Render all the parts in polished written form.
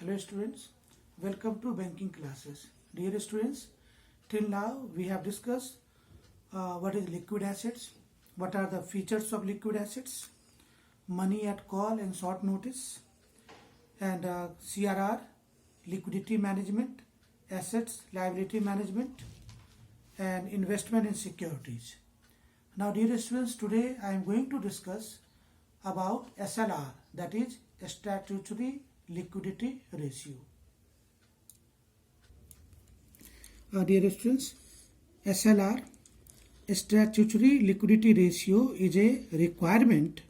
Hello students, welcome to banking classes. Dear students, till now we have discussed what is liquid assets, what are the features of liquid assets, money at call and short notice, and CRR, liquidity management, assets, liability management, and investment in securities. Now dear students, today I am going to discuss about SLR, that is statutory liquidity ratio. Dear students, SLR, statutory liquidity ratio, is a requirement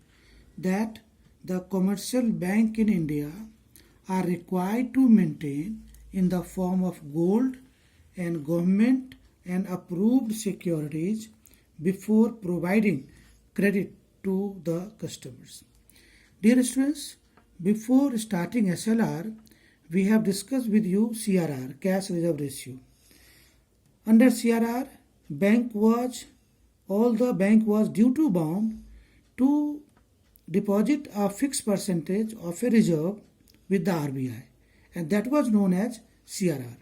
that the commercial bank in India are required to maintain in the form of gold and government and approved securities before providing credit to the customers. Dear students, before starting SLR, we have discussed with you CRR, cash reserve ratio. Under CRR, all the bank was duty bound to deposit a fixed percentage of a reserve with the RBI, and that was known as CRR.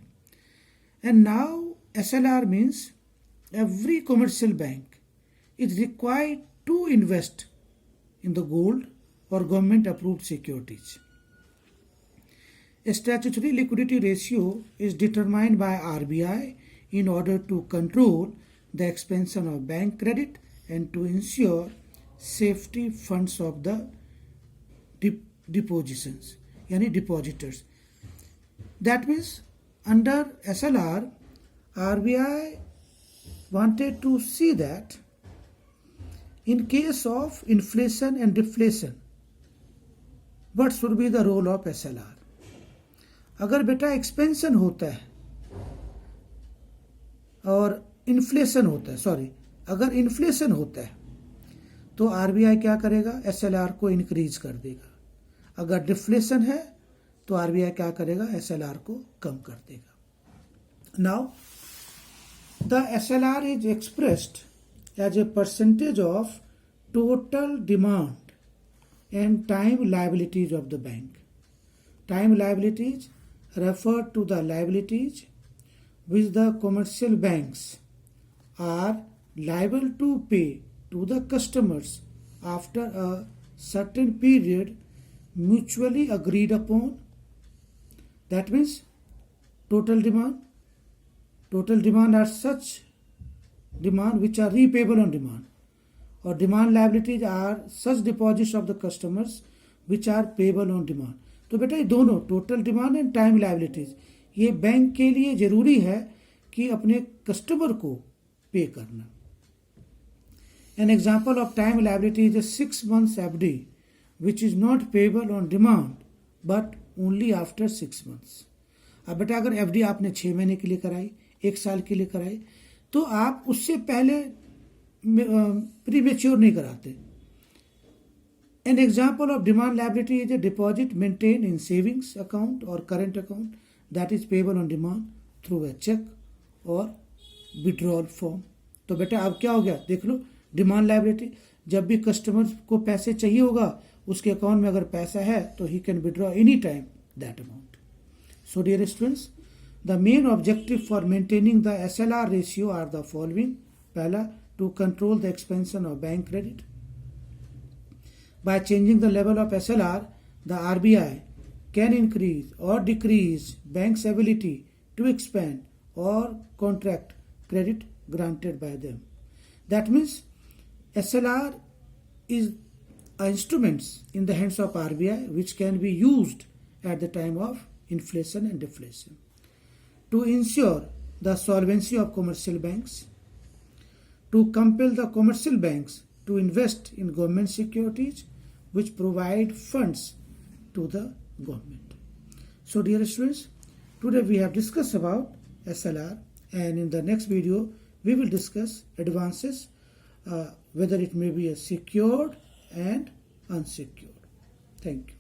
And now SLR means every commercial bank is required to invest in the gold or government approved securities. A statutory liquidity ratio is determined by RBI in order to control the expansion of bank credit and to ensure safety funds of the depositors. That means under SLR, RBI wanted to see that in case of inflation and deflation, what should be the role of SLR? अगर बेटा expansion होता है और inflation होता है, अगर inflation होता है तो आरबीआई क्या करेगा? एसएलआर को इंक्रीज कर देगा. अगर डिफ्लेशन है तो आरबीआई क्या करेगा? एसएलआर को कम कर देगा. Now the SLR is expressed as a percentage of total demand and time liabilities of the bank. Time liabilities refer to the liabilities which the commercial banks are liable to pay to the customers after a certain period mutually agreed upon. That means total demand are such demand which are repayable on demand, or demand liabilities are such deposits of the customers which are payable on demand. तो बेटा ये दोनों total demand and time liabilities ये bank के लिए जरूरी है कि अपने कस्टमर को पे करना. An example of time liability is a 6 months FD which is not payable on demand but only after 6 months. अब बेटा अगर एफडी आपने 6 महीने के लिए कराई, 1 साल के लिए कराई, तो आप उससे पहले प्री मेच्योर नहीं कराते. An example of demand liability is a deposit maintained in savings account or current account that is payable on demand through a check or withdrawal form. तो बेटा अब क्या हो गया? देख लो, डिमांड लायबिलिटी जब भी कस्टमर को पैसे चाहिए होगा, उसके अकाउंट में अगर पैसा है तो he can withdraw any time that amount. So dear students, the main objective for maintaining the SLR ratio are the following. Pehla, to control the expansion of bank credit. By changing the level of SLR, the RBI can increase or decrease bank's ability to expand or contract credit granted by them. That means SLR is instruments in the hands of RBI which can be used at the time of inflation and deflation to ensure the solvency of commercial banks, to compel the commercial banks to invest in government securities which provide funds to the government. So dear students, today we have discussed about SLR, and in the next video we will discuss advances, whether it may be a secured and unsecured. Thank you.